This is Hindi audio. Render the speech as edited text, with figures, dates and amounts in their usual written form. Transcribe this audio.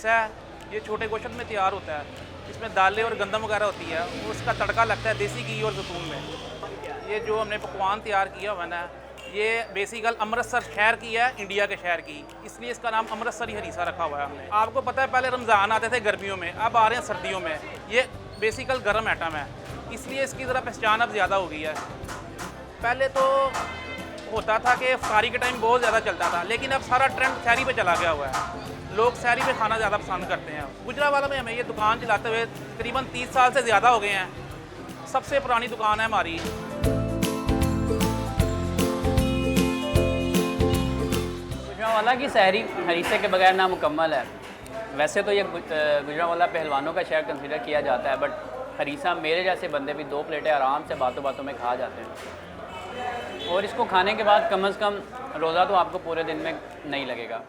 हरीसा है, ये छोटे गोश्त में तैयार होता है। इसमें दालें और गंदम वगैरह होती है, उसका तड़का लगता है देसी घी और जैतून में। ये जो हमने पकवान तैयार किया हुआ ना, ये बेसिकल अमृतसर शहर की है, इंडिया के शहर की, इसलिए इसका नाम अमृतसरी हरीसा रखा हुआ है हमने। आपको पता है पहले रमज़ान आते थे गर्मियों में, अब आ रहे हैं सर्दियों में। ये बेसिकल गर्म आइटम है, इसलिए इसकी ज़रा पहचान अब ज़्यादा हो गई है। पहले तो होता था कि इफ्तारी के टाइम बहुत ज़्यादा चलता था, लेकिन अब सारा ट्रेंड सहरी पे चला गया हुआ है। लोग सहरी पे खाना ज़्यादा पसंद करते हैं। गुजरावाला में हमें ये दुकान चलाते हुए तकरीबन 30 साल से ज़्यादा हो गए हैं। सबसे पुरानी दुकान है हमारी। गुजरावाला की सहरी हरीसे के बगैर नामुकम्मल है। वैसे तो ये गुजरावाला पहलवानों का शहर कंसिडर किया जाता है, बट हरीसा मेरे जैसे बंदे भी 2 प्लेटें आराम से बातों बातों में खा जाते हैं। और इसको खाने के बाद कम से कम रोज़ा तो आपको पूरे दिन में नहीं लगेगा।